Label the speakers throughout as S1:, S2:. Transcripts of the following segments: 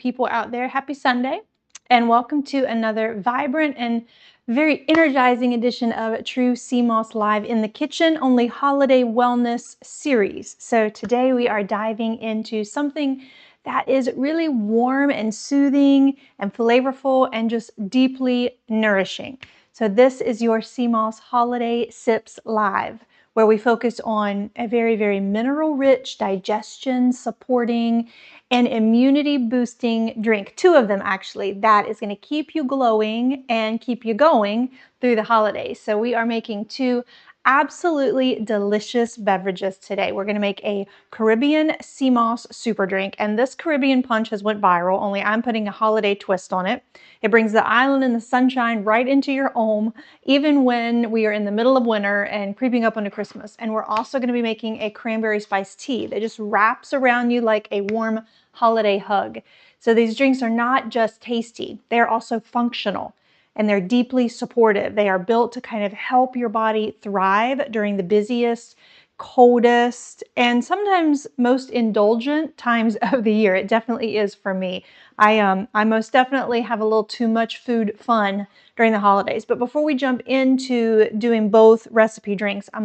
S1: people out there. Happy Sunday, and welcome to another vibrant and very energizing edition of True Sea Moss Live in the Kitchen, only holiday wellness series. So today we are diving into something that is really warm and soothing and flavorful and just deeply nourishing. So this is your Sea Moss Holiday Sips Live, where we focus on a very, very mineral-rich, digestion-supporting, and immunity-boosting drink. Two of them, actually, that is going to keep you glowing and keep you going through the holidays. So we are making two absolutely delicious beverages today. We're going to make a Caribbean Sea Moss Superdrink, and this Caribbean punch has went viral, only I'm putting a holiday twist on it. It brings the island and the sunshine right into your home, even when we are in the middle of winter and creeping up onto Christmas. And we're also going to be making a Cranberry Spice Tea that just wraps around you like a warm holiday hug. So these drinks are not just tasty, they're also functional. And they're deeply supportive. They are built to kind of help your body thrive during the busiest, coldest, and sometimes most indulgent times of the year. It definitely is for me. I most definitely have a little too much food fun during the holidays. But before we jump into doing both recipe drinks, I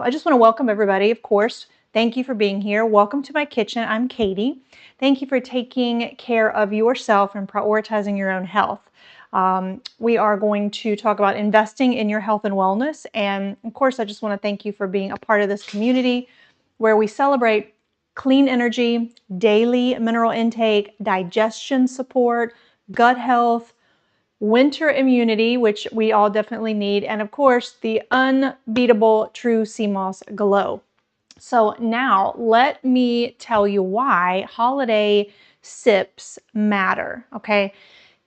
S1: just want to welcome everybody, of course. Thank you for being here. Welcome to my kitchen. I'm Katie. Thank you for taking care of yourself and prioritizing your own health. We are going to talk about investing in your health and wellness. And of course, I just want to thank you for being a part of this community where we celebrate clean energy, daily mineral intake, digestion support, gut health, winter immunity, which we all definitely need, and of course, the unbeatable True Sea Moss glow. So now let me tell you why holiday sips matter, okay?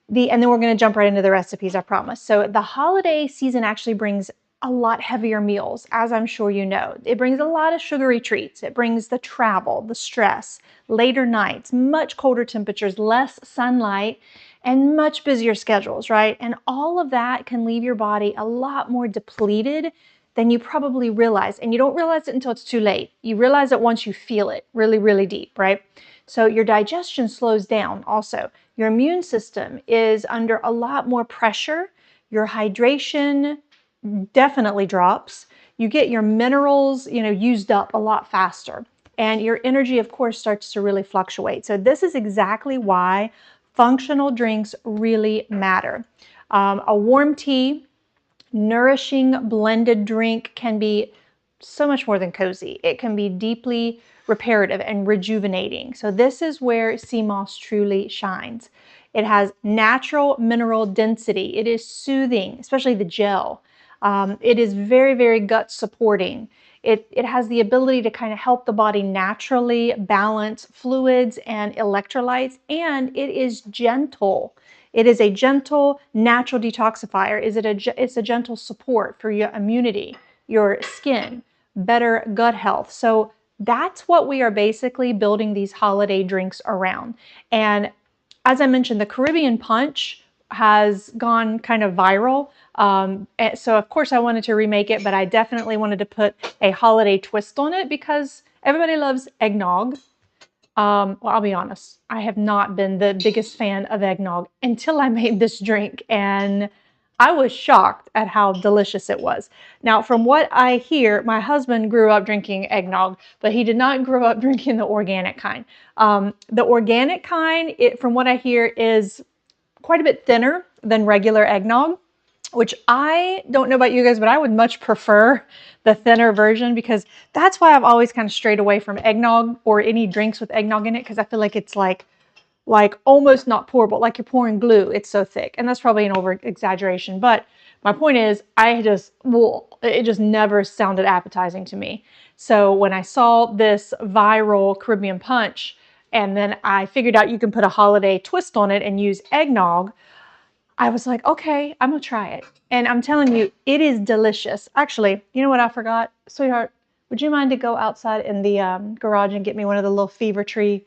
S1: And then we're going to jump right into the recipes, I promise. So the holiday season actually brings a lot heavier meals, as I'm sure you know. It brings a lot of sugary treats. It brings the travel, the stress, later nights, much colder temperatures, less sunlight, and much busier schedules, right? And all of that can leave your body a lot more depleted than you probably realize. And you don't realize it until it's too late. You realize it once you feel it really, really deep, right? So your digestion slows down also. Your immune system is under a lot more pressure. Your hydration definitely drops. You get your minerals, used up a lot faster. And your energy, of course, starts to really fluctuate. So this is exactly why functional drinks really matter. A warm tea, nourishing blended drink can be so much more than cozy. It can be deeply reparative and rejuvenating. So this is where Sea Moss truly shines. It has natural mineral density. It is soothing, especially the gel. It is very, very gut supporting. It has the ability to kind of help the body naturally balance fluids and electrolytes, and it is gentle. It is a gentle, natural detoxifier. It's a gentle support for your immunity, your skin, better gut health. So that's what we are basically building these holiday drinks around. And as I mentioned, the Caribbean Punch has gone kind of viral. So of course I wanted to remake it, but I definitely wanted to put a holiday twist on it because everybody loves eggnog. Well, I'll be honest, I have not been the biggest fan of eggnog until I made this drink, and I was shocked at how delicious it was. Now, from what I hear, my husband grew up drinking eggnog, but he did not grow up drinking the organic kind. The organic kind, from what I hear, is quite a bit thinner than regular eggnog, which I don't know about you guys, but I would much prefer the thinner version because that's why I've always kind of strayed away from eggnog or any drinks with eggnog in it, because I feel like it's like almost not pourable, like you're pouring glue. It's so thick, and that's probably an over exaggeration. But my point is, it just never sounded appetizing to me. So when I saw this viral Caribbean Punch, and then I figured out you can put a holiday twist on it and use eggnog, I was like, okay, I'm gonna try it. And I'm telling you, it is delicious. Actually, you know what I forgot? Sweetheart, would you mind to go outside in the garage and get me one of the little Fever Tree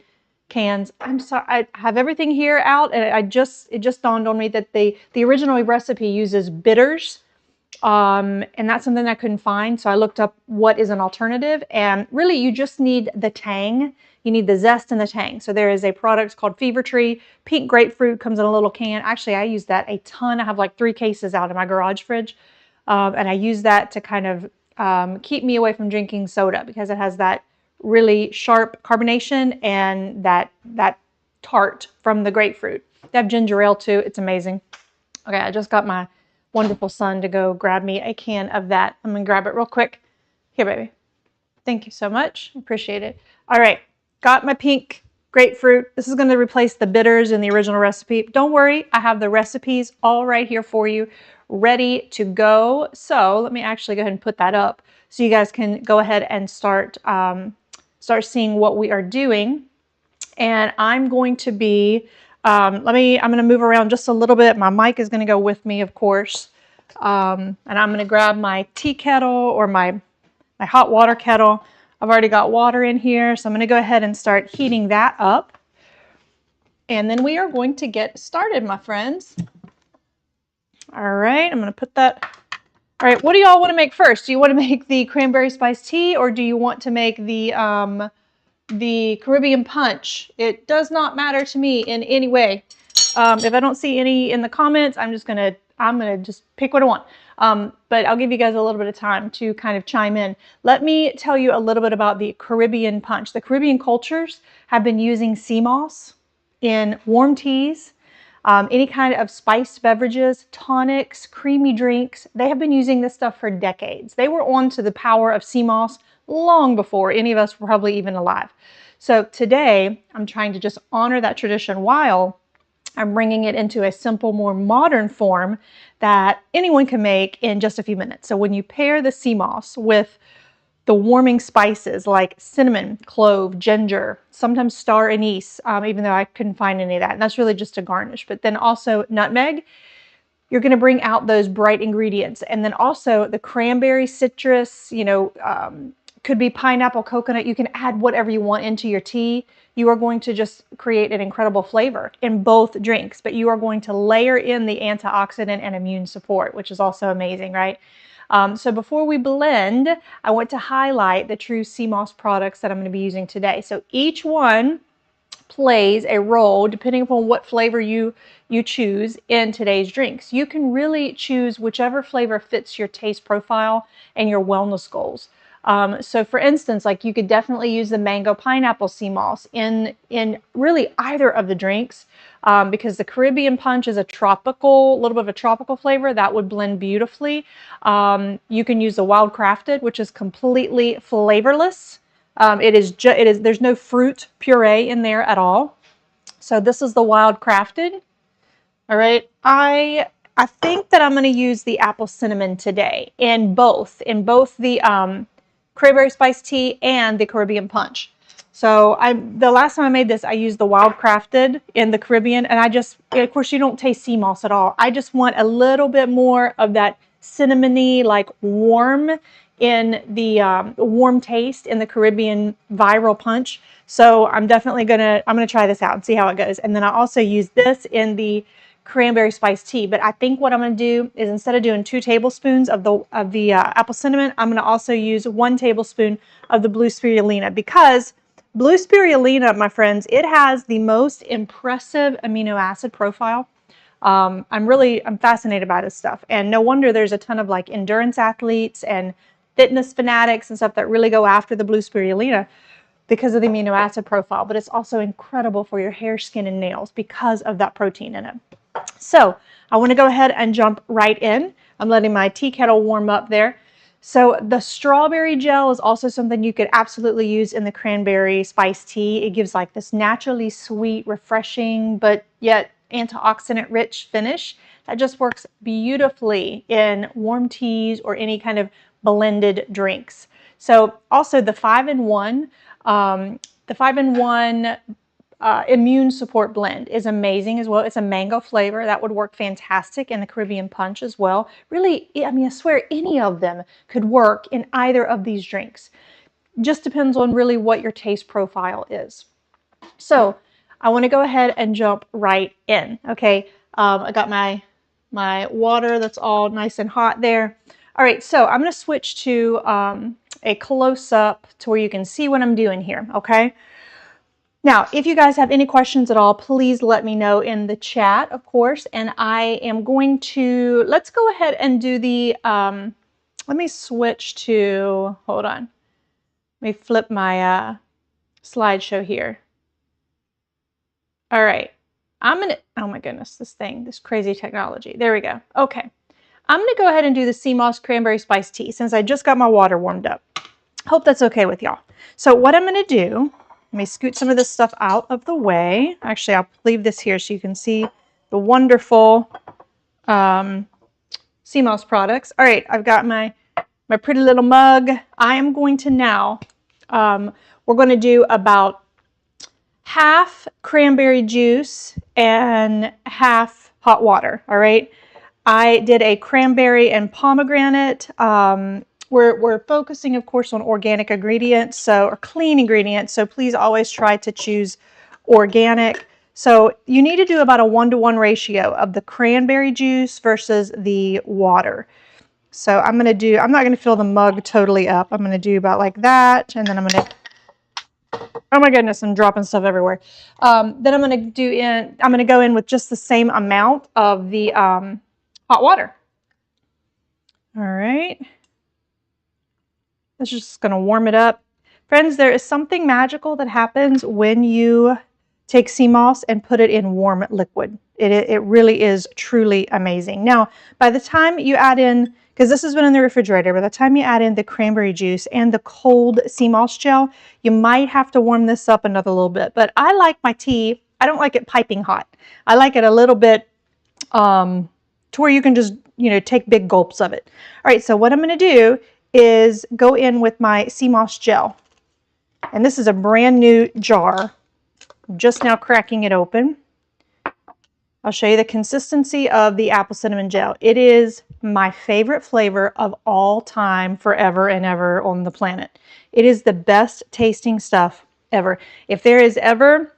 S1: cans? I'm sorry, I have everything here out, and it just dawned on me that the original recipe uses bitters. And that's something I couldn't find. So I looked up what is an alternative, and really you just need the tang. You need the zest and the tang. So there is a product called Fever Tree. Pink grapefruit comes in a little can. Actually, I use that a ton. I have like 3 cases out in my garage fridge. And I use that to kind of keep me away from drinking soda because it has that really sharp carbonation and that tart from the grapefruit. They have ginger ale too. It's amazing. Okay, I just got my wonderful son to go grab me a can of that. I'm gonna grab it real quick. Here, baby. Thank you so much. Appreciate it. All right, got my pink grapefruit. This is gonna replace the bitters in the original recipe. Don't worry, I have the recipes all right here for you, ready to go. So let me actually go ahead and put that up so you guys can go ahead and start seeing what we are doing. And I'm going to be, I'm going to move around just a little bit. My mic is going to go with me, of course. And I'm going to grab my tea kettle or my hot water kettle. I've already got water in here, so I'm going to go ahead and start heating that up. And then we are going to get started, my friends. All right, I'm going to put that. All right, what do y'all want to make first? Do you want to make the cranberry spice tea or do you want to make the Caribbean punch? It does not matter to me in any way. If I don't see any in the comments, I'm gonna just pick what I want. But I'll give you guys a little bit of time to kind of chime in. Let me tell you a little bit about the Caribbean punch. The Caribbean cultures have been using sea moss in warm teas, any kind of spiced beverages, tonics, creamy drinks. They have been using this stuff for decades. They were on to the power of sea moss long before any of us were probably even alive. So today, I'm trying to just honor that tradition while I'm bringing it into a simple, more modern form that anyone can make in just a few minutes. So when you pair the sea moss with the warming spices like cinnamon, clove, ginger, sometimes star anise, even though I couldn't find any of that. And that's really just a garnish. But then also nutmeg, you're going to bring out those bright ingredients. And then also the cranberry, citrus, could be pineapple, coconut. You can add whatever you want into your tea. You are going to just create an incredible flavor in both drinks, but you are going to layer in the antioxidant and immune support, which is also amazing, right? So before we blend, I want to highlight the true sea moss products that I'm going to be using today. So each one plays a role depending upon what flavor you choose in today's drinks. You can really choose whichever flavor fits your taste profile and your wellness goals. So for instance, like you could definitely use the mango pineapple sea moss in really either of the drinks, because the Caribbean punch is a little bit of a tropical flavor that would blend beautifully. You can use the wild crafted, which is completely flavorless. There's no fruit puree in there at all. So this is the wild crafted. All right. I think that I'm going to use the apple cinnamon today in both the Cranberry Spice Tea and the Caribbean Punch. So the last time I made this, I used the Wild Crafted in the Caribbean, and of course, you don't taste sea moss at all. I just want a little bit more of that cinnamony, like warm in the warm taste in the Caribbean viral punch. So I'm definitely I'm gonna try this out and see how it goes. And then I also use this in the cranberry spice tea. But I think what I'm going to do is instead of doing 2 tablespoons of the apple cinnamon, I'm going to also use 1 tablespoon of the blue spirulina, because blue spirulina, my friends, it has the most impressive amino acid profile. I'm fascinated by this stuff, and no wonder there's a ton of like endurance athletes and fitness fanatics and stuff that really go after the blue spirulina because of the amino acid profile. But it's also incredible for your hair, skin, and nails because of that protein in it. So I want to go ahead and jump right in. I'm letting my tea kettle warm up there. So the strawberry gel is also something you could absolutely use in the cranberry spice tea. It gives like this naturally sweet, refreshing, but yet antioxidant rich finish that just works beautifully in warm teas or any kind of blended drinks. So also the 5-in-1, immune support blend is amazing as well. It's a mango flavor that would work fantastic in the Caribbean punch as well. Really, I mean, I swear any of them could work in either of these drinks. Just depends on really what your taste profile is. So I want to go ahead and jump right in. Okay, I got my water that's all nice and hot there. All right, so I'm going to switch to a close-up to where you can see what I'm doing here, okay? Now, if you guys have any questions at all, please let me know in the chat, of course. And I am going to, let's go ahead and do the, let me switch to, hold on. Let me flip my slideshow here. All right. I'm going to, oh my goodness, this crazy technology. There we go. Okay. I'm going to go ahead and do the Sea Moss Cranberry Spice Tea since I just got my water warmed up. Hope that's okay with y'all. So what I'm going to do, let me scoot some of this stuff out of the way. Actually, I'll leave this here so you can see the wonderful Sea Moss products. All right, I've got my pretty little mug. I am going to now, we're going to do about half cranberry juice and half hot water, all right? I did a cranberry and pomegranate. We're focusing, of course, on organic ingredients, or clean ingredients, so please always try to choose organic. So you need to do about a 1-to-1 ratio of the cranberry juice versus the water. So I'm not going to fill the mug totally up. I'm going to do about like that, and then I'm going to, oh my goodness, I'm dropping stuff everywhere. Then I'm going to go in with just the same amount of the hot water. All right. It's just going to warm it up. Friends, there is something magical that happens when you take sea moss and put it in warm liquid. It really is truly amazing. Now, by the time you add in, because this has been in the refrigerator, by the time you add in the cranberry juice and the cold sea moss gel, you might have to warm this up another little bit. But I like my tea, I don't like it piping hot. I like it a little bit to where you can just, take big gulps of it. All right, so what I'm going to do is go in with my sea moss gel. And this is a brand new jar. I'm just now cracking it open. I'll show you the consistency of the apple cinnamon gel. It is my favorite flavor of all time, forever and ever on the planet. It is the best tasting stuff ever. If there is ever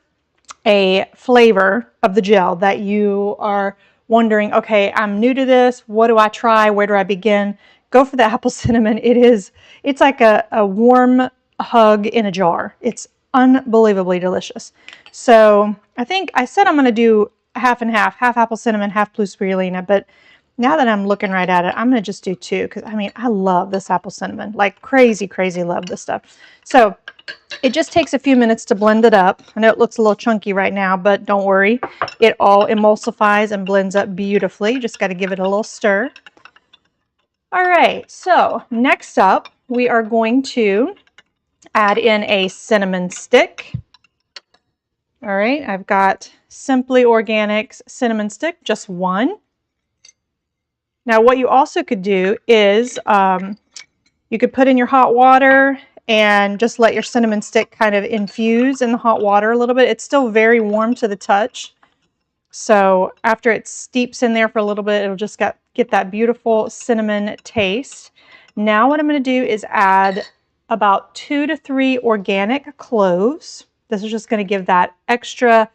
S1: a flavor of the gel that you are wondering, okay, I'm new to this, what do I try, where do I begin? Go for the apple cinnamon. It's like a warm hug in a jar. It's unbelievably delicious. So I think I said I'm going to do half and half apple cinnamon, half blue spirulina, but now that I'm looking right at it, I'm going to just do 2 because I love this apple cinnamon, like crazy love this stuff. So it just takes a few minutes to blend it up. I know it looks a little chunky right now, but don't worry. It all emulsifies and blends up beautifully. You just got to give it a little stir. All right, so next up, we are going to add in a cinnamon stick. All right, I've got Simply Organics cinnamon stick, just 1. Now, what you also could do is you could put in your hot water and just let your cinnamon stick kind of infuse in the hot water a little bit. It's still very warm to the touch. So after it steeps in there for a little bit, it'll just get that beautiful cinnamon taste. Now what I'm going to do is add about 2 to 3 organic cloves. This is just going to give that extra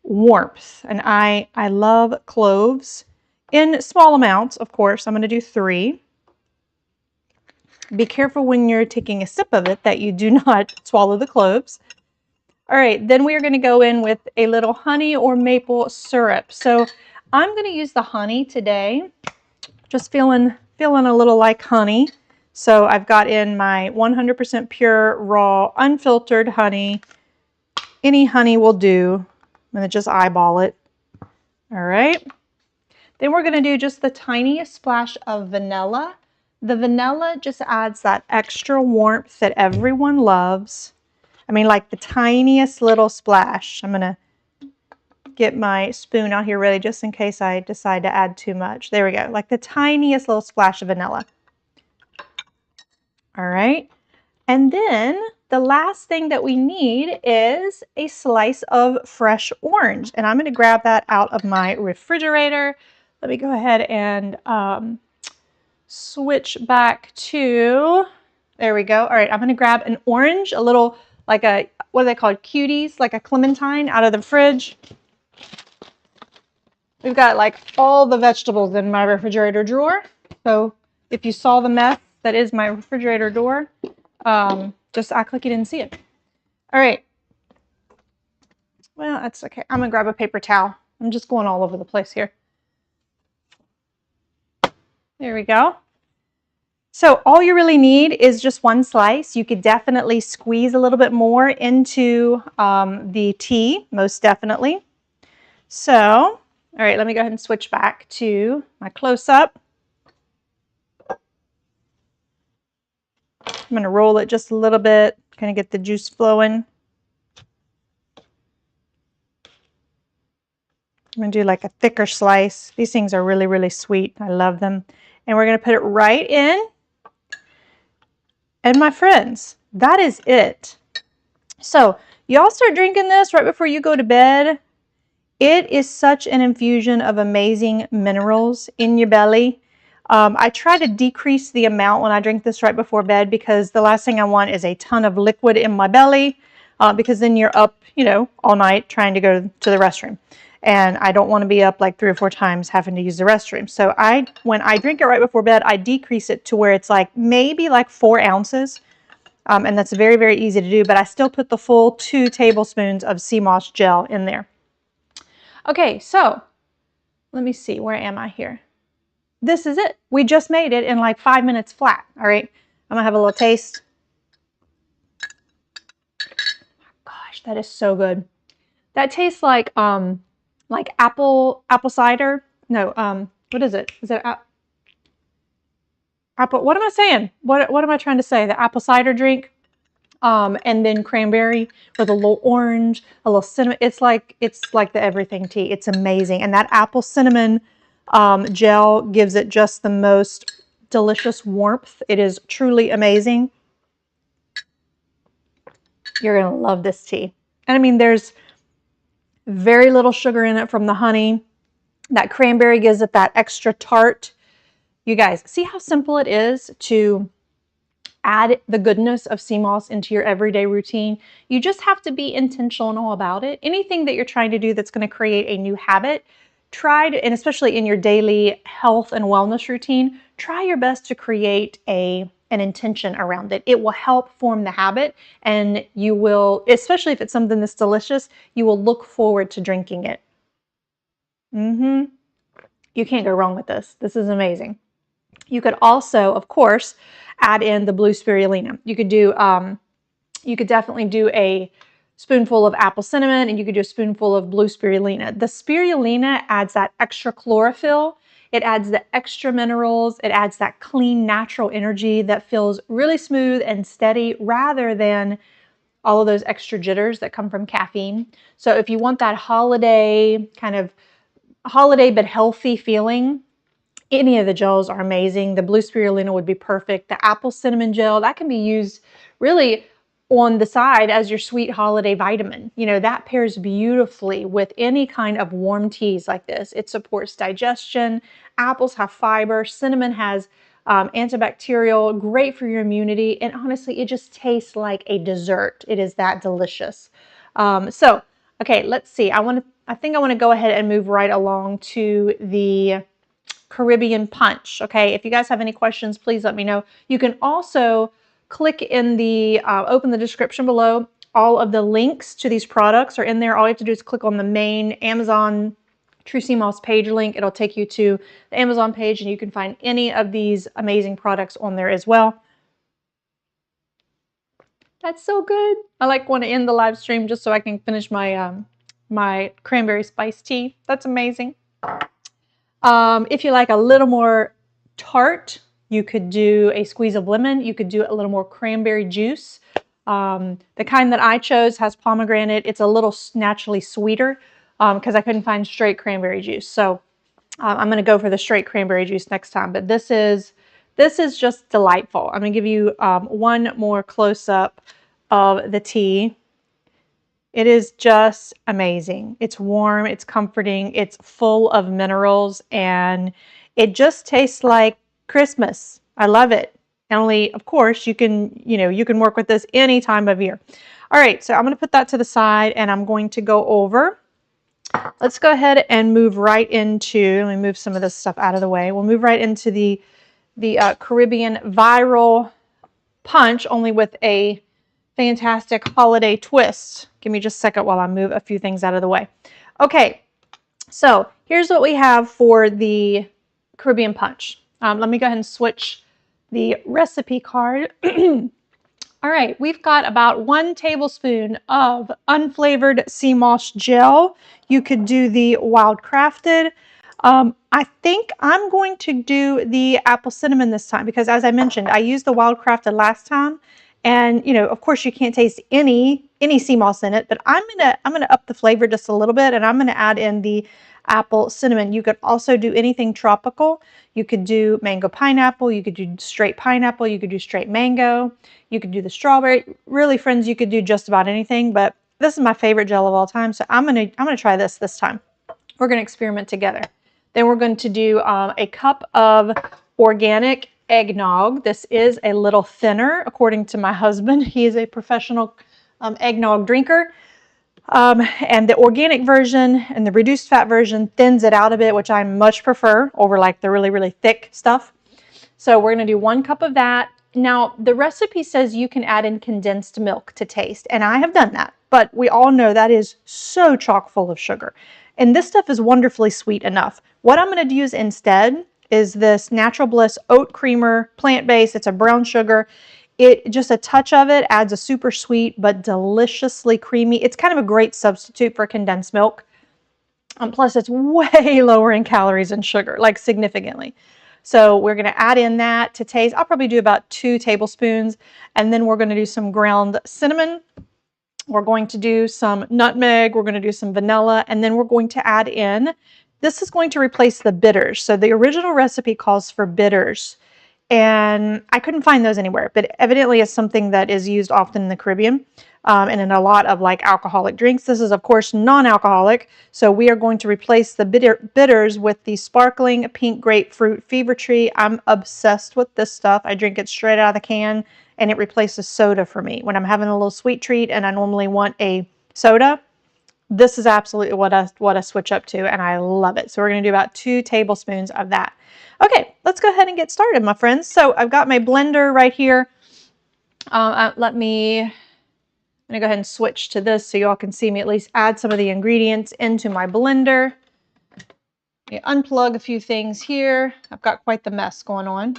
S1: warmth. And I love cloves in small amounts, of course. I'm going to do 3. Be careful when you're taking a sip of it that you do not swallow the cloves. All right, then we are going to go in with a little honey or maple syrup. So I'm going to use the honey today. Just feeling a little like honey. So I've got in my 100% pure, raw, unfiltered honey. Any honey will do. I'm going to just eyeball it. All right. Then we're going to do just the tiniest splash of vanilla. The vanilla just adds that extra warmth that everyone loves. Like the tiniest little splash. I'm going to get my spoon out here ready just in case I decide to add too much. There we go. Like the tiniest little splash of vanilla. All right. And then the last thing that we need is a slice of fresh orange. And I'm going to grab that out of my refrigerator. Let me go ahead and switch back to, there we go. All right, I'm going to grab an orange, a little, like a, what are they called? Cuties, like a clementine out of the fridge. We've got like all the vegetables in my refrigerator drawer. So if you saw the mess that is my refrigerator door, just act like you didn't see it. All right. Well, that's okay. I'm gonna grab a paper towel. I'm just going all over the place here. There we go. So all you really need is just one slice. You could definitely squeeze a little bit more into the tea, most definitely. So, all right, let me go ahead and switch back to my close-up. I'm going to roll it just a little bit, kind of get the juice flowing. I'm going to do like a thicker slice. These things are really, really sweet. I love them. And we're going to put it right in. And my friends, that is it. So y'all start drinking this right before you go to bed. It is such an infusion of amazing minerals in your belly. I try to decrease the amount when I drink this right before bed because the last thing I want is a ton of liquid in my belly because then you're up, you know, all night trying to go to the restroom. And I don't want to be up like 3 or 4 times having to use the restroom. So when I drink it right before bed, I decrease it to where it's like maybe like 4 ounces. And that's very, very easy to do. But I still put the full 2 tablespoons of sea moss gel in there. Okay, so let me see. Where am I here? This is it. We just made it in like 5 minutes flat. All right, I'm gonna have a little taste. Gosh, that is so good. That tastes like apple cider. No, what is it? Is it apple? What am I saying? What am I trying to say? The apple cider drink. And then cranberry with a little orange, a little cinnamon. It's like the everything tea. It's amazing. And that apple cinnamon gel gives it just the most delicious warmth. It is truly amazing. You're going to love this tea. And I mean, there's very little sugar in it from the honey. That cranberry gives it that extra tart. You guys, see how simple it is to add the goodness of sea moss into your everyday routine. You just have to be intentional about it. Anything that you're trying to do that's going to create a new habit, and especially in your daily health and wellness routine, try your best to create an intention around it. It will help form the habit, and you will, especially if it's something that's delicious, you will look forward to drinking it. You can't go wrong with this. This is amazing. You could also, of course, add in the blue spirulina. You could definitely do a spoonful of apple cinnamon, and you could do a spoonful of blue spirulina. The spirulina adds that extra chlorophyll. It adds the extra minerals. It adds that clean, natural energy that feels really smooth and steady rather than all of those extra jitters that come from caffeine. So if you want that holiday but healthy feeling, any of the gels are amazing. The blue spirulina would be perfect. The apple cinnamon gel, that can be used really on the side as your sweet holiday vitamin. You know, that pairs beautifully with any kind of warm teas like this. It supports digestion. Apples have fiber. Cinnamon has antibacterial, great for your immunity. And honestly, it just tastes like a dessert. It is that delicious. Okay, let's see. I think I want to go ahead and move right along to the Caribbean punch. Okay, if you guys have any questions, please let me know. You can also click in the open the description below. All of the links to these products are in there. All you have to do is click on the main Amazon True Sea Moss page link. It'll take you to the Amazon page, and you can find any of these amazing products on there as well. That's so good. I want to end the live stream just so I can finish my my cranberry spice tea. That's amazing. If you like a little more tart, you could do a squeeze of lemon. You could do a little more cranberry juice. The kind that I chose has pomegranate. It's a little naturally sweeter because I couldn't find straight cranberry juice. So I'm going to go for the straight cranberry juice next time. But this is just delightful. I'm going to give you one more close-up of the tea. It is just amazing. It's warm, it's comforting, it's full of minerals, and it just tastes like Christmas. I love it. Only, of course, you can work with this any time of year. All right, so I'm going to put that to the side, and I'm going to go over. Let's go ahead and move right into, let me move some of this stuff out of the way. We'll move right into the Caribbean viral punch, only with a fantastic holiday twist. Give me just a second while I move a few things out of the way. Okay, so here's what we have for the Caribbean punch. Let me go ahead and switch the recipe card. All right, we've got about 1 tablespoon of unflavored sea moss gel. You could do the wild crafted. I think I'm going to do the apple cinnamon this time because, as I mentioned, I used the wild crafted last time, and you know, of course, you can't taste any sea moss in it. But I'm gonna up the flavor just a little bit, and I'm gonna add in the apple cinnamon. You could also do anything tropical. You could do mango pineapple. You could do straight pineapple. You could do straight mango. You could do the strawberry. Really, friends, you could do just about anything. But this is my favorite gel of all time, so I'm gonna try this time. We're gonna experiment together. Then we're going to do a cup of organic eggnog. This is a little thinner, according to my husband. He is a professional eggnog drinker. And the organic version and the reduced fat version thins it out a bit, which I much prefer over like the really, really thick stuff. So we're going to do 1 cup of that. Now, the recipe says you can add in condensed milk to taste, and I have done that, but we all know that is so chock full of sugar. And this stuff is wonderfully sweet enough. What I'm going to use instead is this Natural Bliss oat creamer, plant-based. It's a brown sugar. It just a touch of it adds a super sweet but deliciously creamy. It's kind of a great substitute for condensed milk. Plus, it's way lower in calories and sugar, like significantly. So we're going to add in that to taste. I'll probably do about 2 tablespoons, and then we're going to do some ground cinnamon. We're going to do some nutmeg. We're going to do some vanilla, and then we're going to add in. This is going to replace the bitters. So the original recipe calls for bitters, and I couldn't find those anywhere, but evidently it's something that is used often in the Caribbean and in a lot of like alcoholic drinks. This is of course non-alcoholic, so we are going to replace the bitters with the sparkling pink grapefruit Fever Tree. I'm obsessed with this stuff. I drink it straight out of the can, and it replaces soda for me. When I'm having a little sweet treat and I normally want a soda, this is absolutely what I switch up to, and I love it. So we're going to do about 2 tablespoons of that. Okay, let's go ahead and get started, my friends. So I've got my blender right here. I'm going to go ahead and switch to this so y'all can see me at least add some of the ingredients into my blender. Unplug a few things here. I've got quite the mess going on.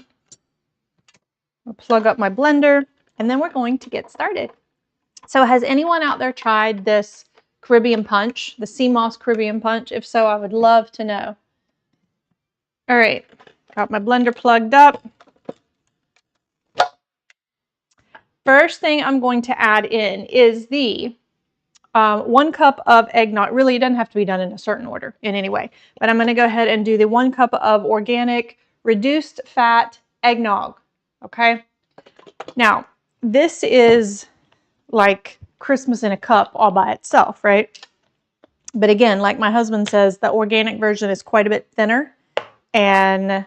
S1: I'll plug up my blender, and then we're going to get started. So has anyone out there tried this Caribbean punch, the sea moss Caribbean punch? If so, I would love to know. All right, got my blender plugged up. First thing I'm going to add in is the 1 cup of eggnog. Really, it doesn't have to be done in a certain order in any way, but I'm going to go ahead and do the 1 cup of organic reduced fat eggnog. Okay. Now, this is like Christmas in a cup all by itself, right? But again, like my husband says, the organic version is quite a bit thinner, and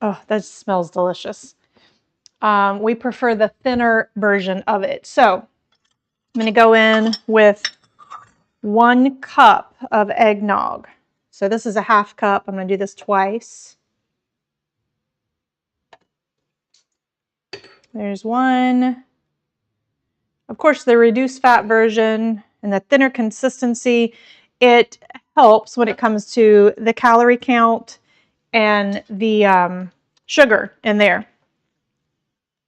S1: oh, that smells delicious. We prefer the thinner version of it. So I'm going to go in with 1 cup of eggnog. So this is a 1/2 cup. I'm going to do this twice. There's 1. Of course, the reduced fat version and the thinner consistency, it helps when it comes to the calorie count and the sugar in there.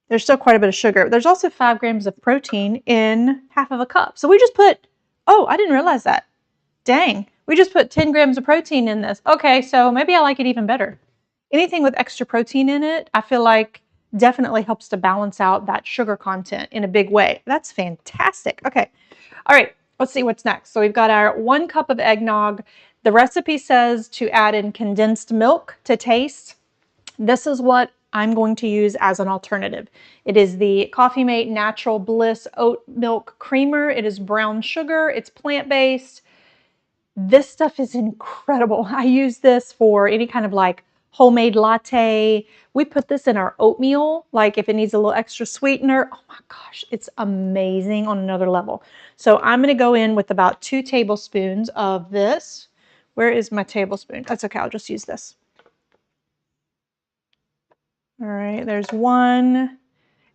S1: There's still quite a bit of sugar. There's also 5 grams of protein in 1/2 cup. So we just put, oh, I didn't realize that. Dang, we just put 10 grams of protein in this. Okay, so maybe I like it even better. Anything with extra protein in it, I feel like definitely helps to balance out that sugar content in a big way. That's fantastic. Okay, all right, let's see what's next. So we've got our 1 cup of eggnog. The recipe says to add in condensed milk to taste. This is what I'm going to use as an alternative. It is the Coffee Mate Natural Bliss Oat Milk Creamer. It is brown sugar. It's plant-based. This stuff is incredible. I use this for any kind of like homemade latte. We put this in our oatmeal, like if it needs a little extra sweetener. Oh my gosh, it's amazing on another level. So I'm going to go in with about 2 tablespoons of this. Where is my tablespoon? That's okay, I'll just use this. All right, there's 1.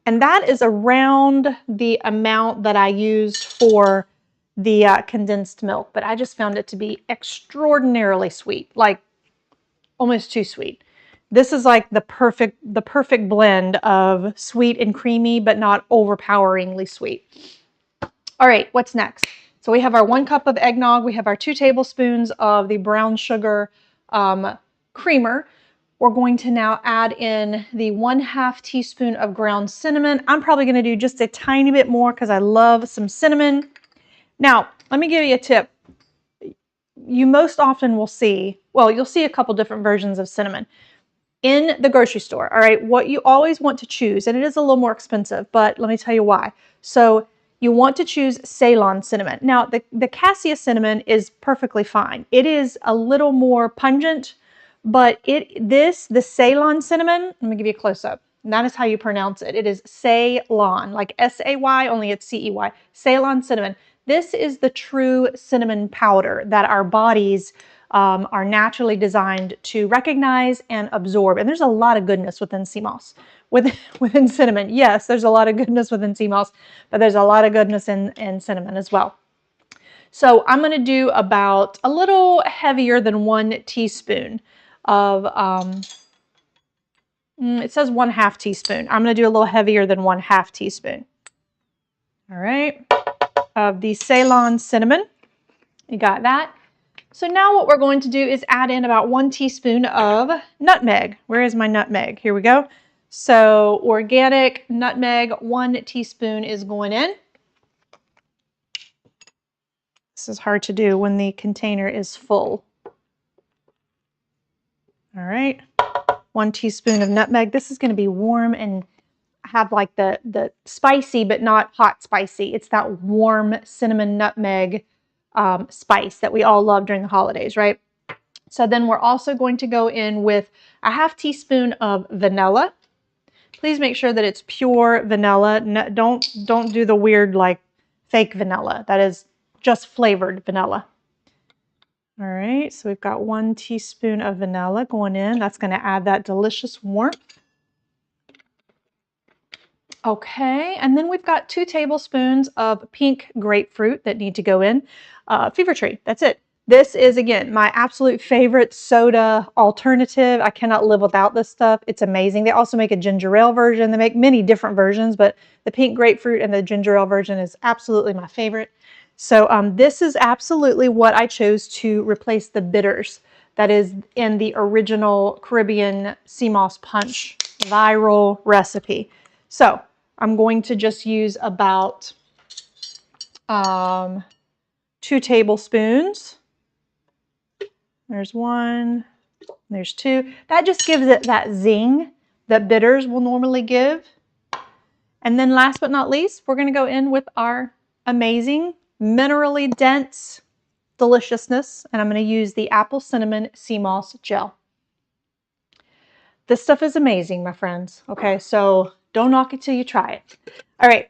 S1: And that is around the amount that I use for the condensed milk, but I just found it to be extraordinarily sweet, like almost too sweet. This is like the perfect blend of sweet and creamy, but not overpoweringly sweet. All right, what's next? So we have our 1 cup of eggnog. We have our 2 tablespoons of the brown sugar creamer. We're going to now add in the 1/2 teaspoon of ground cinnamon. I'm probably going to do just a tiny bit more because I love some cinnamon. Now, let me give you a tip. You most often will see, well, you'll see a couple different versions of cinnamon in the grocery store. All right, what you always want to choose, and it is a little more expensive, but let me tell you why. So you want to choose Ceylon cinnamon. Now, the cassia cinnamon is perfectly fine. It is a little more pungent, but the Ceylon cinnamon, let me give you a close-up. And that is how you pronounce it. It is Ceylon, like S-A-Y, only it's C-E-Y. Ceylon cinnamon. This is the true cinnamon powder that our bodies are naturally designed to recognize and absorb. And there's a lot of goodness within sea moss, within cinnamon. Yes, there's a lot of goodness within sea moss, but there's a lot of goodness in cinnamon as well. So I'm going to do about a little heavier than 1 teaspoon of, it says 1/2 teaspoon. I'm going to do a little heavier than 1/2 teaspoon. All right, of the Ceylon cinnamon. You got that? So now what we're going to do is add in about 1 teaspoon of nutmeg. Where is my nutmeg? Here we go. So organic nutmeg, 1 teaspoon is going in. This is hard to do when the container is full. All right, 1 teaspoon of nutmeg. This is going to be warm and have like the spicy, but not hot spicy. It's that warm cinnamon nutmeg spice that we all love during the holidays, right? So then we're also going to go in with a 1/2 teaspoon of vanilla. Please make sure that it's pure vanilla. No, don't do the weird like fake vanilla. That is just flavored vanilla. All right, so we've got 1 teaspoon of vanilla going in. That's going to add that delicious warmth. Okay, and then we've got 2 tablespoons of pink grapefruit that need to go in. Fever Tree, that's it. This is, again, my absolute favorite soda alternative. I cannot live without this stuff. It's amazing. They also make a ginger ale version. They make many different versions, but the pink grapefruit and the ginger ale version is absolutely my favorite. So this is absolutely what I chose to replace the bitters that is in the original Caribbean Sea Moss Punch viral recipe. So I'm going to just use about 2 tablespoons. There's 1, there's 2. That just gives it that zing that bitters will normally give. And then last but not least, we're going to go in with our amazing minerally dense deliciousness. And I'm going to use the apple cinnamon sea moss gel. This stuff is amazing, my friends. Okay, so don't knock it till you try it. All right.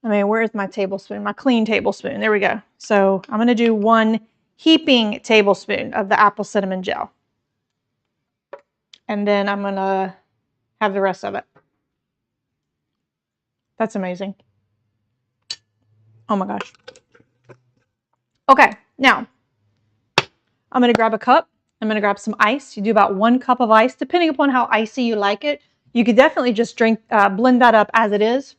S1: I mean, where is my tablespoon? My clean tablespoon. There we go. So I'm going to do 1 heaping tablespoon of the apple cinnamon gel. And then I'm going to have the rest of it. That's amazing. Oh my gosh. Okay, now I'm going to grab a cup. I'm going to grab some ice. You do about 1 cup of ice, depending upon how icy you like it. You could definitely just blend that up as it is.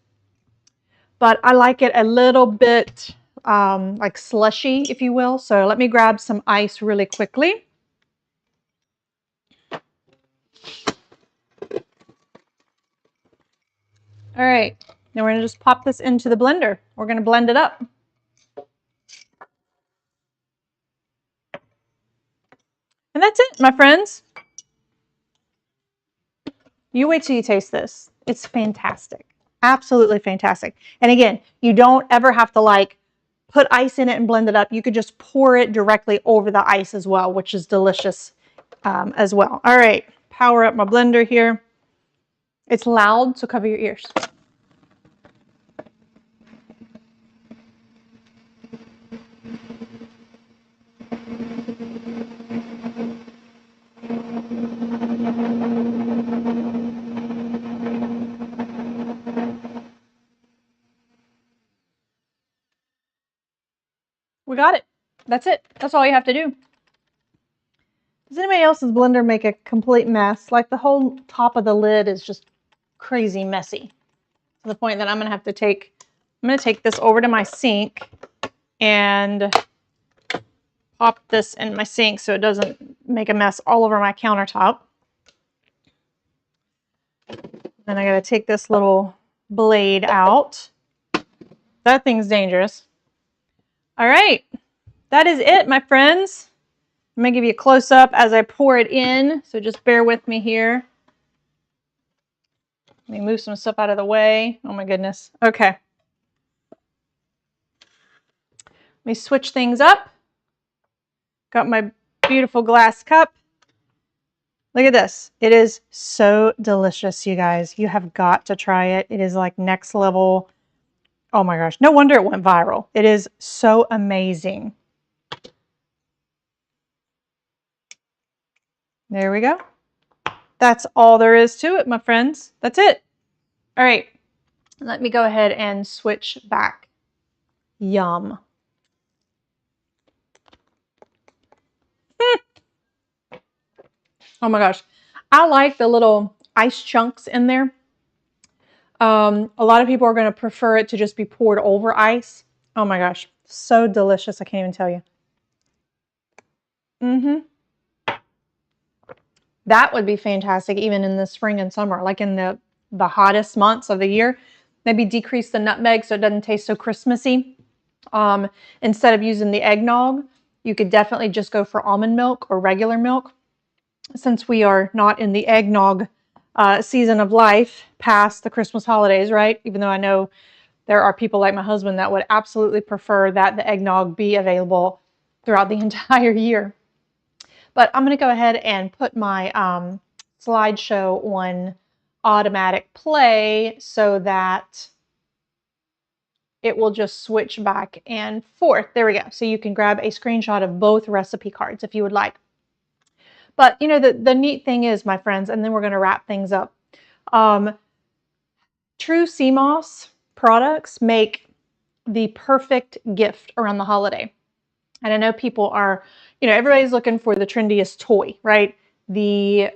S1: But I like it a little bit like slushy, if you will. So let me grab some ice really quickly. All right, now we're going to just pop this into the blender. We're going to blend it up. And that's it, my friends. You wait till you taste this. It's fantastic. Absolutely fantastic. And again, you don't ever have to like put ice in it and blend it up. You could just pour it directly over the ice as well, which is delicious as well. All right, power up my blender here. It's loud, so cover your ears. we got it. That's it. That's all you have to do. Does anybody else's blender make a complete mess? Like the whole top of the lid is just crazy messy. To the point that I'm gonna take this over to my sink and pop this in my sink so it doesn't make a mess all over my countertop. Then I gotta take this little blade out. That thing's dangerous. All right, that is it, my friends. I'm gonna give you a close-up as I pour it in, so just bear with me here. Let me move some stuff out of the way. Oh my goodness. Okay. Let me switch things up. Got my beautiful glass cup. Look at this. It is so delicious, you guys. You have got to try it. It is like next level. Oh my gosh. No wonder it went viral. It is so amazing. There we go. That's all there is to it, my friends. That's it. All right. Let me go ahead and switch back. Yum. Oh my gosh. I like the little ice chunks in there. A lot of people are going to prefer it to just be poured over ice. Oh my gosh. So delicious. I can't even tell you. That would be fantastic even in the spring and summer, like in the hottest months of the year. Maybe decrease the nutmeg so it doesn't taste so Christmassy. Instead of using the eggnog, you could definitely just go for almond milk or regular milk. Since we are not in the eggnog season of life past the Christmas holidays, right? Even though I know there are people like my husband that would absolutely prefer that the eggnog be available throughout the entire year. But I'm going to go ahead and put my slideshow on automatic play so that it will just switch back and forth. There we go. So you can grab a screenshot of both recipe cards if you would like. But, you know, the neat thing is, my friends, and then we're going to wrap things up. True Sea Moss products make the perfect gift around the holiday. And I know people are, you know, everybody's looking for the trendiest toy, right? The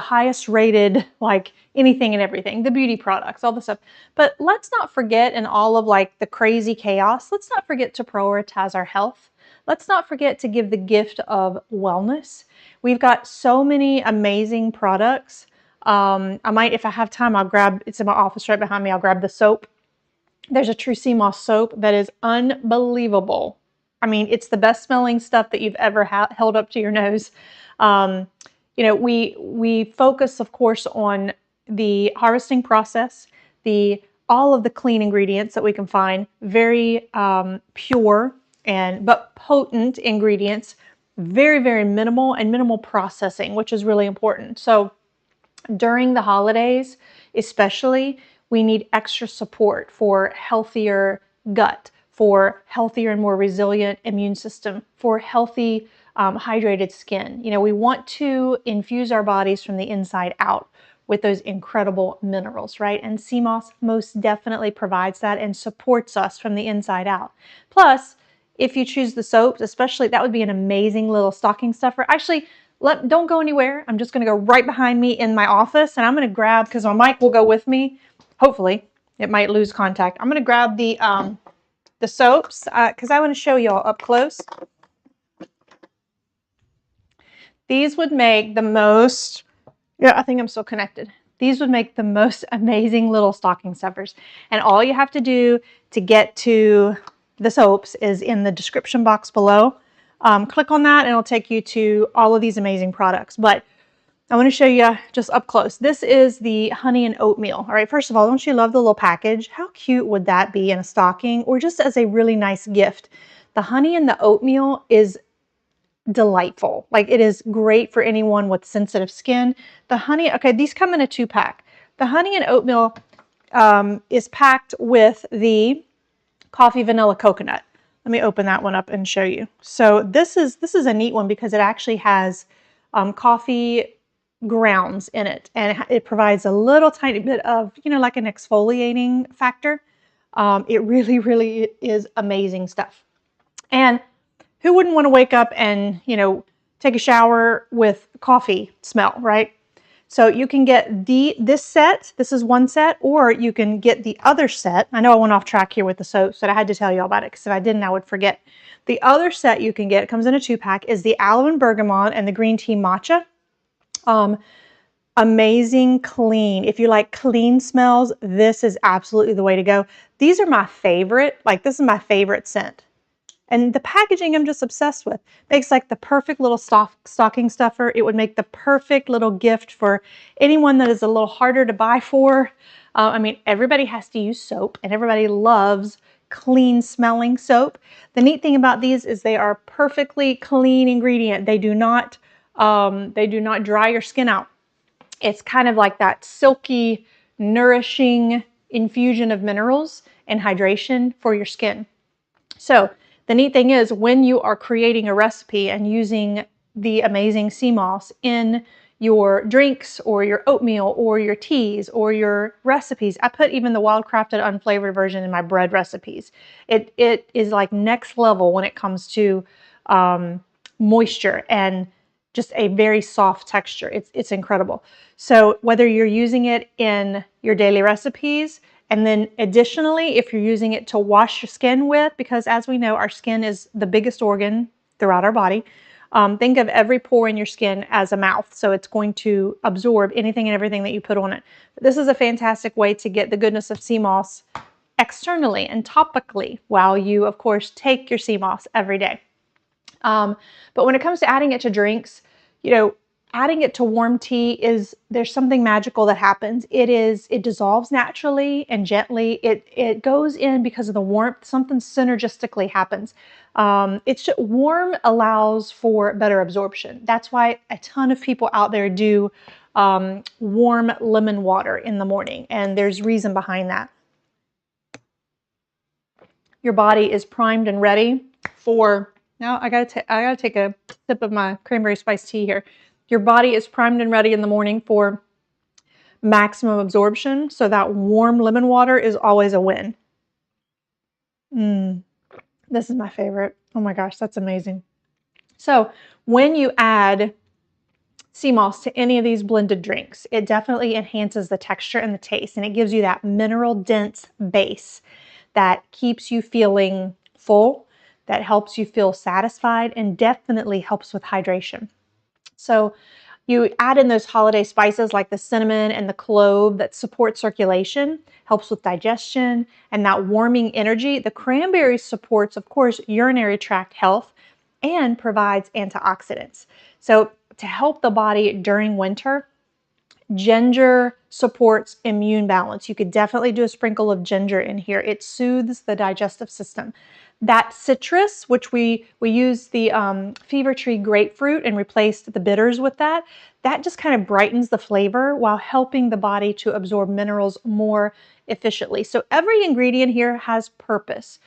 S1: highest rated, like anything and everything, the beauty products, all the stuff. But let's not forget, in all of like the crazy chaos, let's not forget to prioritize our health. Let's not forget to give the gift of wellness. We've got so many amazing products. I might, if I have time, I'll grab, it's in my office right behind me, I'll grab the soap. There's a True Sea Moss soap that is unbelievable. I mean, it's the best smelling stuff that you've ever held up to your nose. You know, we focus, of course, on the harvesting process, all of the clean ingredients that we can find, very pure but potent ingredients, very, very minimal and minimal processing, which is really important. So during the holidays, especially, we need extra support for healthier gut, for healthier and more resilient immune system, for healthy, hydrated skin. You know, we want to infuse our bodies from the inside out with those incredible minerals, right? And sea moss most definitely provides that and supports us from the inside out. Plus, if you choose the soaps, especially, that would be an amazing little stocking stuffer. Actually, don't go anywhere. I'm just going to go right behind me in my office, and I'm going to grab, because my mic will go with me. Hopefully, it might lose contact. I'm going to grab the soaps because I want to show you all up close. These would make the most, yeah, I think I'm still connected. These would make the most amazing little stocking stuffers. And all you have to do to get to the soaps is in the description box below. Click on that and it'll take you to all of these amazing products. But I want to show you just up close. This is the honey and oatmeal. All right, first of all, don't you love the little package? How cute would that be in a stocking or just as a really nice gift? The honey and the oatmeal is delightful. Like, it is great for anyone with sensitive skin. The honey, okay, these come in a 2-pack. The honey and oatmeal is packed with the coffee vanilla coconut. Let me open that one up and show you. So this is a neat one because it actually has coffee grounds in it, and it provides a little tiny bit of, you know, like an exfoliating factor. It really, really is amazing stuff. And Who wouldn't want to wake up and, you know, take a shower with coffee smell, right? So you can get this set, this is one set, or you can get the other set. I know I went off track here with the soaps, but I had to tell you all about it because if I didn't, I would forget. The other set you can get, it comes in a 2-pack, is the aloe and bergamot and the green tea matcha. Amazing clean. If you like clean smells, this is absolutely the way to go. These are my favorite. Like, this is my favorite scent. And the packaging I'm just obsessed with. Makes like the perfect little stocking stuffer. It would make the perfect little gift for anyone that is a little harder to buy for. I mean, everybody has to use soap and everybody loves clean smelling soap. The neat thing about these is they are perfectly clean ingredient. They do not dry your skin out. It's kind of like that silky, nourishing infusion of minerals and hydration for your skin. So the neat thing is when you are creating a recipe and using the amazing sea moss in your drinks or your oatmeal or your teas or your recipes, I put even the wild crafted unflavored version in my bread recipes. It is like next level when it comes to moisture and just a very soft texture. It's incredible. So whether you're using it in your daily recipes, and then additionally, if you're using it to wash your skin with, because as we know, our skin is the biggest organ throughout our body. Think of every pore in your skin as a mouth. So it's going to absorb anything and everything that you put on it. This is a fantastic way to get the goodness of sea moss externally and topically while you, of course, take your sea moss every day. But when it comes to adding it to drinks, you know, adding it to warm tea there's something magical that happens. It dissolves naturally and gently. It goes in because of the warmth. Something synergistically happens. Warm allows for better absorption. That's why a ton of people out there do warm lemon water in the morning, and there's reason behind that. Your body is primed and ready for. Now I gotta take a sip of my cranberry spice tea here. Your body is primed and ready in the morning for maximum absorption, so that warm lemon water is always a win. This is my favorite. Oh my gosh, that's amazing. So when you add sea moss to any of these blended drinks, it definitely enhances the texture and the taste, and it gives you that mineral dense base that keeps you feeling full, that helps you feel satisfied, and definitely helps with hydration. So you add in those holiday spices like the cinnamon and the clove that support circulation, helps with digestion, and that warming energy. The cranberry supports, of course, urinary tract health and provides antioxidants. So to help the body during winter, ginger supports immune balance. You could definitely do a sprinkle of ginger in here. It soothes the digestive system. That citrus, which we use the fever tree grapefruit and replaced the bitters with that just kind of brightens the flavor while helping the body to absorb minerals more efficiently. So every ingredient here has purpose.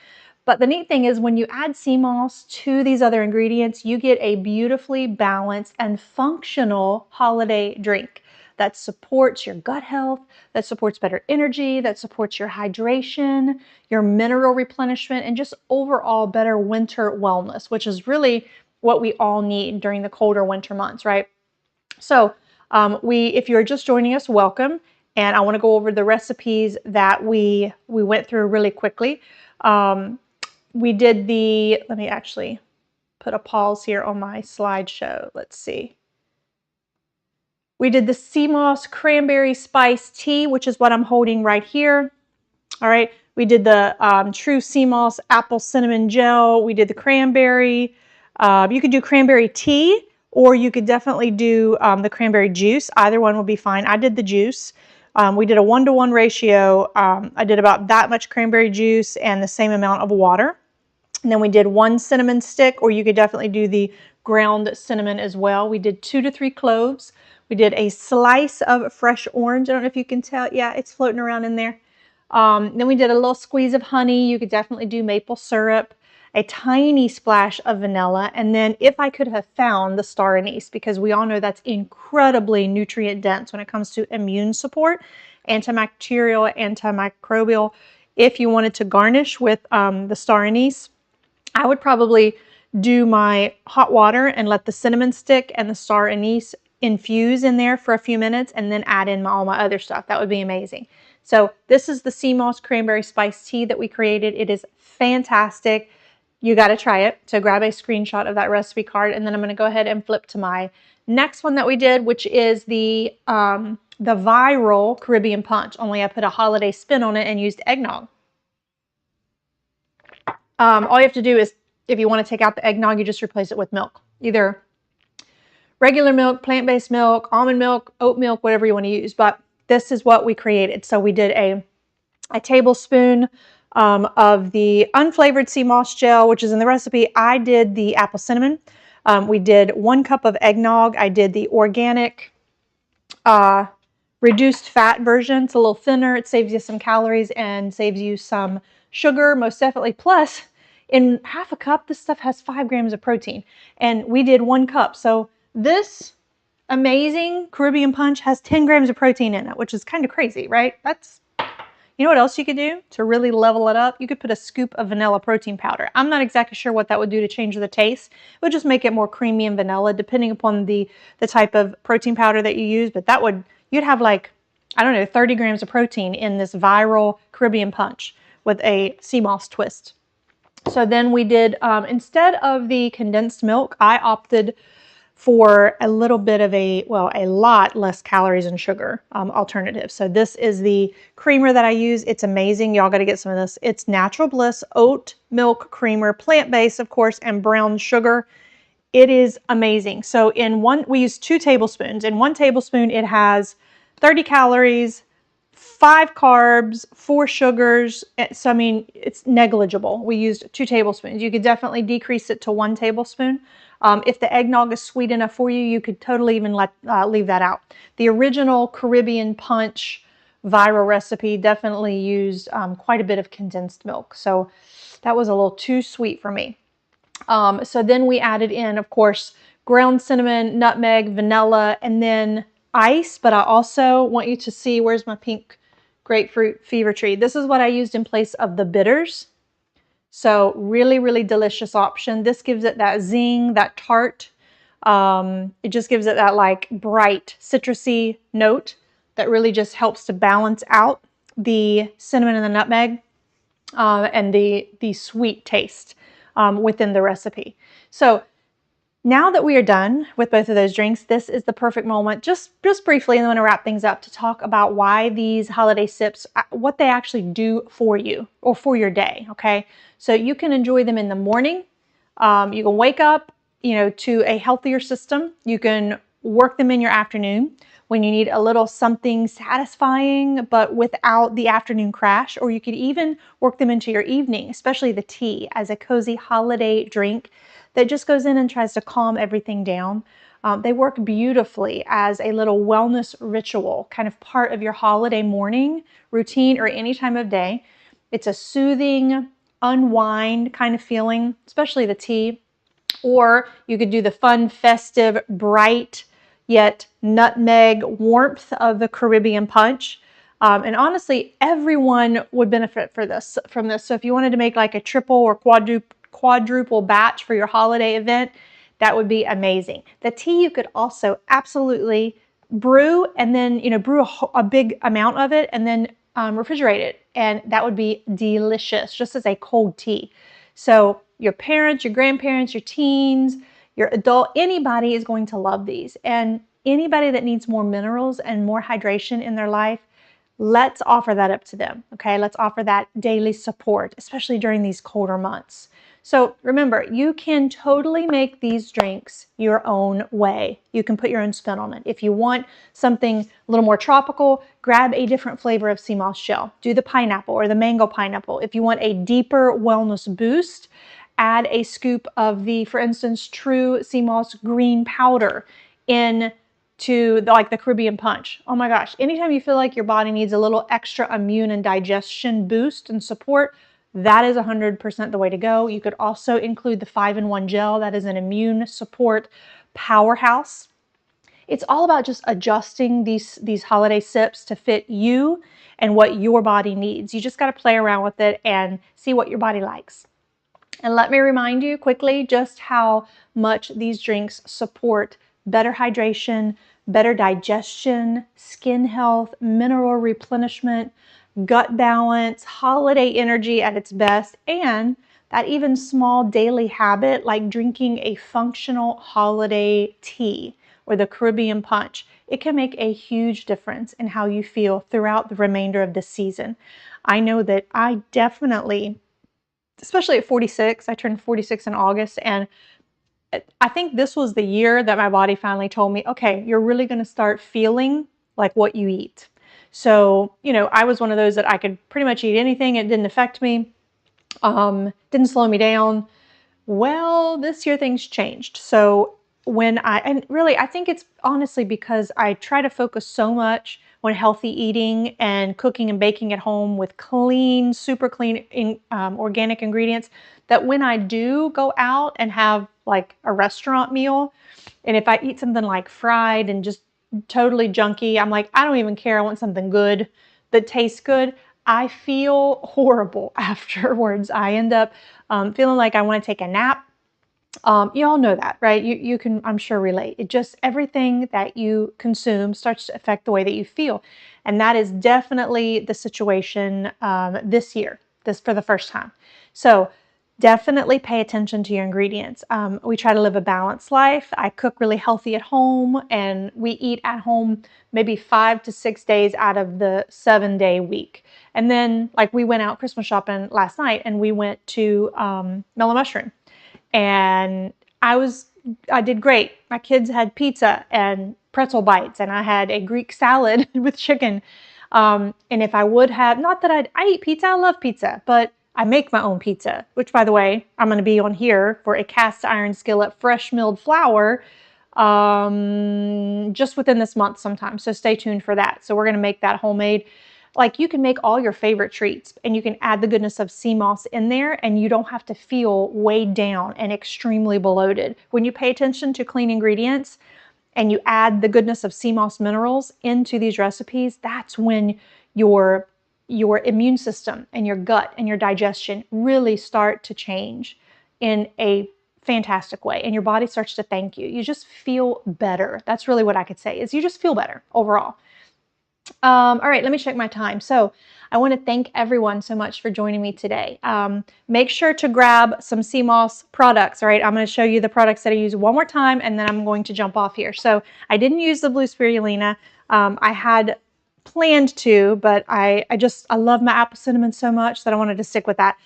S1: But the neat thing is when you add sea moss to these other ingredients, you get a beautifully balanced and functional holiday drink that supports your gut health, that supports better energy, that supports your hydration, your mineral replenishment, and just overall better winter wellness, which is really what we all need during the colder winter months, right? So if you're just joining us, welcome. And I want to go over the recipes that we went through really quickly. We did let me actually put a pause here on my slideshow. Let's see. We did the Sea Moss Cranberry Spice Tea, which is what I'm holding right here. All right. We did the True Sea Moss Apple Cinnamon Gel. We did the cranberry. You could do cranberry tea, or you could definitely do the cranberry juice. Either one would be fine. I did the juice. We did a 1-to-1 ratio. I did about that much cranberry juice and the same amount of water. And then we did 1 cinnamon stick, or you could definitely do the ground cinnamon as well. We did 2 to 3 cloves. We did a slice of fresh orange. I don't know if you can tell. Yeah, it's floating around in there. Then we did a little squeeze of honey. You could definitely do maple syrup, a tiny splash of vanilla, and then if I could have found the star anise, because we all know that's incredibly nutrient dense when it comes to immune support, antibacterial, antimicrobial. If you wanted to garnish with the star anise, I would probably do my hot water and let the cinnamon stick and the star anise infuse in there for a few minutes and then add in all my other stuff. That would be amazing. So this is the Sea Moss Cranberry Spice Tea that we created. It is fantastic. You got to try it. So grab a screenshot of that recipe card, and then I'm going to go ahead and flip to my next one that we did, which is the viral Caribbean punch. Only I put a holiday spin on it and used eggnog. All you have to do is, if you want to take out the eggnog, you just replace it with milk. Either regular milk, plant-based milk, almond milk, oat milk, whatever you want to use. But this is what we created. So we did a tablespoon of the unflavored sea moss gel, which is in the recipe. I did the apple cinnamon. We did 1 cup of eggnog. I did the organic reduced fat version. It's a little thinner. It saves you some calories and saves you some sugar, most definitely. Plus, in half a cup, this stuff has 5 grams of protein. And we did 1 cup. So this amazing Caribbean punch has 10 grams of protein in it, which is kind of crazy, right? You know what else you could do to really level it up? You could put a scoop of vanilla protein powder. I'm not exactly sure what that would do to change the taste. It would just make it more creamy and vanilla, depending upon the type of protein powder that you use. But you'd have like, I don't know, 30 grams of protein in this viral Caribbean punch with a sea moss twist. So then we did, instead of the condensed milk, I opted for a little bit of a lot less calories and sugar alternative. So this is the creamer that I use. It's amazing. Y'all got to get some of this. It's Natural Bliss oat milk creamer, plant-based, of course, and brown sugar. It is amazing. So we use 2 tablespoons. In 1 tablespoon, it has 30 calories, 5 carbs, 4 sugars. So, I mean, it's negligible. We used 2 tablespoons. You could definitely decrease it to 1 tablespoon. If the eggnog is sweet enough for you, you could totally even leave that out. The original Caribbean punch viral recipe definitely used quite a bit of condensed milk. So that was a little too sweet for me. So then we added in, of course, ground cinnamon, nutmeg, vanilla, and then ice. But I also want you to see, where's my pink grapefruit fever tree? This is what I used in place of the bitters. So really, really delicious option. This gives it that zing, that tart. It just gives it that like bright citrusy note that really just helps to balance out the cinnamon and the nutmeg and the sweet taste within the recipe. So now that we are done with both of those drinks, this is the perfect moment, just briefly, and then I'm going to wrap things up, to talk about why these holiday sips, what they actually do for you or for your day, okay? So you can enjoy them in the morning. You can wake up, to a healthier system. You can work them in your afternoon when you need a little something satisfying, but without the afternoon crash. Or you could even work them into your evening, especially the tea, as a cozy holiday drink that just goes in and tries to calm everything down. They work beautifully as a little wellness ritual, kind of part of your holiday morning routine or any time of day. It's a soothing, unwind kind of feeling, especially the tea. Or you could do the fun, festive, bright, yet nutmeg warmth of the Caribbean punch. And honestly, everyone would benefit from this. So if you wanted to make like a triple or quadruple batch for your holiday event, that would be amazing. The tea you could also absolutely brew and then, brew a big amount of it and then refrigerate it. And that would be delicious, just as a cold tea. So your parents, your grandparents, your teens, your adult, anybody is going to love these. And anybody that needs more minerals and more hydration in their life, let's offer that up to them, okay? Let's offer that daily support, especially during these colder months. So remember, you can totally make these drinks your own way. You can put your own spin on it. If you want something a little more tropical, grab a different flavor of sea moss gel. Do the pineapple or the mango pineapple. If you want a deeper wellness boost, add a scoop of the, for instance, true sea moss green powder into the Caribbean punch. Oh my gosh, anytime you feel like your body needs a little extra immune and digestion boost and support, that is 100% the way to go. You could also include the 5-in-1 gel. That is an immune support powerhouse. It's all about just adjusting these holiday sips to fit you and what your body needs. You just got to play around with it and see what your body likes. And let me remind you quickly just how much these drinks support better hydration, better digestion, skin health, mineral replenishment, gut balance, holiday energy at its best, and that even small daily habit like drinking a functional holiday tea or the Caribbean punch, it can make a huge difference in how you feel throughout the remainder of the season. I know that I definitely, especially at 46, I turned 46 in August, and I think this was the year that my body finally told me, okay, you're really going to start feeling like what you eat. So, you know, I was one of those that I could pretty much eat anything. It didn't affect me, didn't slow me down. Well, this year things changed. So and really, I think it's honestly because I try to focus so much on healthy eating and cooking and baking at home with clean, super clean, organic ingredients, that when I do go out and have like a restaurant meal, and if I eat something like fried and just totally junky, I'm like, I don't even care. I want something good that tastes good. I feel horrible afterwards. I end up feeling like I want to take a nap. You all know that, right? You can, I'm sure, relate. It just, everything that you consume starts to affect the way that you feel. And that is definitely the situation this year, this for the first time. So definitely pay attention to your ingredients. We try to live a balanced life. I cook really healthy at home, and we eat at home maybe 5 to 6 days out of the 7-day week. And then, like, we went out Christmas shopping last night, and we went to Mellow Mushroom. And I did great. My kids had pizza and pretzel bites, and I had a Greek salad with chicken. And if I would have, not that I eat pizza, I love pizza, but I make my own pizza, which, by the way, I'm going to be on here for a cast iron skillet, fresh milled flour, just within this month sometime. So stay tuned for that. So we're going to make that homemade. Like, you can make all your favorite treats, and you can add the goodness of sea moss in there, and you don't have to feel weighed down and extremely bloated. When you pay attention to clean ingredients and you add the goodness of sea moss minerals into these recipes, that's when your immune system and your gut and your digestion really start to change in a fantastic way, and your body starts to thank you. You just feel better. That's really what I could say, is you just feel better overall. All right, let me check my time. So I want to thank everyone so much for joining me today. Make sure to grab some sea moss products. All right, I'm going to show you the products that I use one more time, and then I'm going to jump off here. So I didn't use the blue spirulina. I had planned to, but I love my apple cinnamon so much that I wanted to stick with that.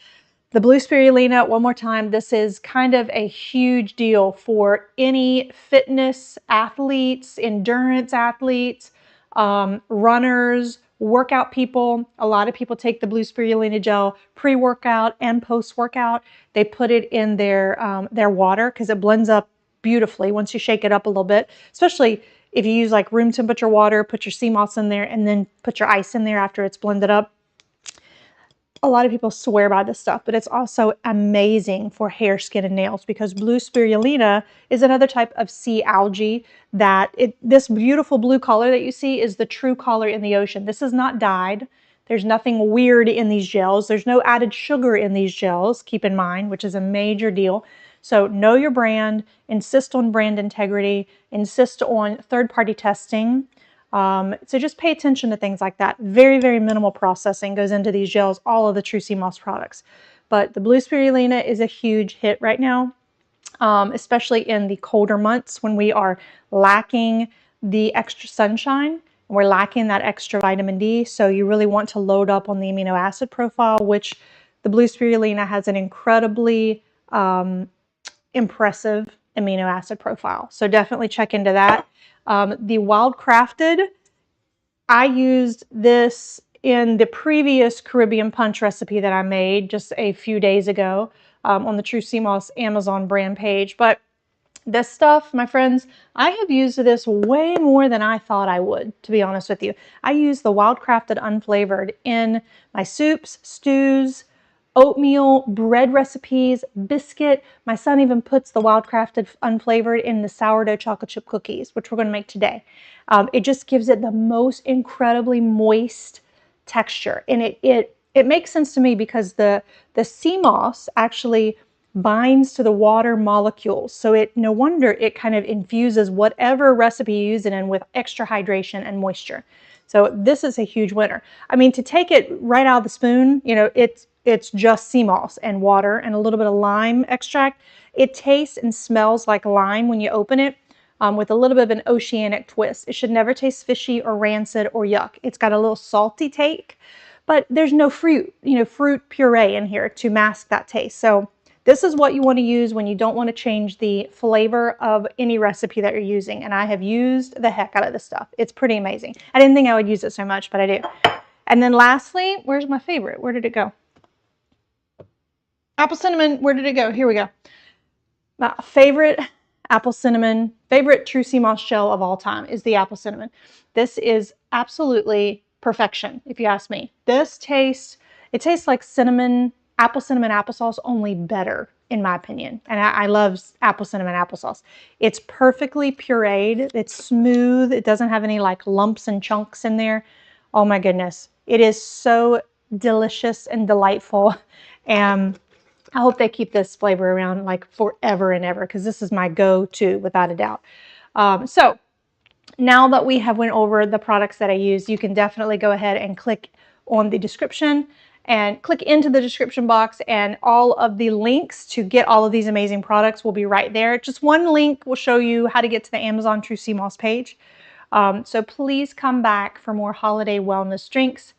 S1: The blue spirulina, one more time, this is kind of a huge deal for any fitness athletes, endurance athletes, runners, workout people. A lot of people take the blue spirulina gel pre-workout and post-workout. They put it in their water because it blends up beautifully once you shake it up a little bit, especially if you use like room temperature water, put your sea moss in there, and then put your ice in there after it's blended up. A lot of people swear by this stuff, but it's also amazing for hair, skin, and nails, because blue spirulina is another type of sea algae that this beautiful blue color that you see is the true color in the ocean. This is not dyed. There's nothing weird in these gels. There's no added sugar in these gels, keep in mind, which is a major deal. So know your brand, insist on brand integrity, insist on third-party testing. So just pay attention to things like that. Very, very minimal processing goes into these gels, all of the true sea moss products. But the blue spirulina is a huge hit right now, especially in the colder months when we are lacking the extra sunshine and we're lacking that extra vitamin D. So you really want to load up on the amino acid profile, which the blue spirulina has an incredibly impressive amino acid profile. So definitely check into that. The Wild Crafted, I used this in the previous Caribbean punch recipe that I made just a few days ago on the True Sea Moss Amazon brand page. But this stuff, my friends, I have used this way more than I thought I would, to be honest with you. I use the Wild Crafted unflavored in my soups, stews, oatmeal, bread recipes, biscuit. My son even puts the Wild Crafted unflavored in the sourdough chocolate chip cookies, which we're going to make today. It just gives it the most incredibly moist texture. And it makes sense to me because the sea moss actually binds to the water molecules. So no wonder it kind of infuses whatever recipe you use it in with extra hydration and moisture. So this is a huge winner. I mean, to take it right out of the spoon, you know, it's just sea moss and water and a little bit of lime extract. It tastes and smells like lime when you open it, with a little bit of an oceanic twist. It should never taste fishy or rancid or yuck. It's got a little salty take, but there's no fruit, fruit puree in here to mask that taste. So this is what you want to use when you don't want to change the flavor of any recipe that you're using. And I have used the heck out of this stuff. It's pretty amazing. I didn't think I would use it so much, but I do. And then lastly, where's my favorite? Where did it go? Apple cinnamon. Where did it go? Here we go. My favorite apple cinnamon, favorite true sea moss gel of all time is the apple cinnamon. This is absolutely perfection, if you ask me. It tastes like cinnamon applesauce, only better, in my opinion. And I love apple cinnamon applesauce. It's perfectly pureed. It's smooth. It doesn't have any like lumps and chunks in there. Oh my goodness. It is so delicious and delightful. And I hope they keep this flavor around like forever and ever, because this is my go-to without a doubt. So now that we have went over the products that I use, you can definitely go ahead and click on the description and click into the description box, and all of the links to get all of these amazing products will be right there. Just one link will show you how to get to the Amazon True Sea Moss page. So please come back for more holiday wellness drinks.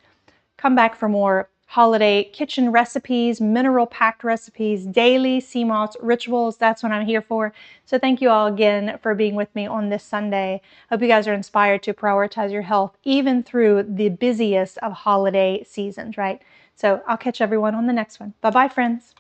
S1: Come back for more holiday kitchen recipes, mineral packed recipes, daily sea moss rituals. That's what I'm here for. So thank you all again for being with me on this Sunday. Hope you guys are inspired to prioritize your health even through the busiest of holiday seasons, right? So I'll catch everyone on the next one. Bye-bye, friends.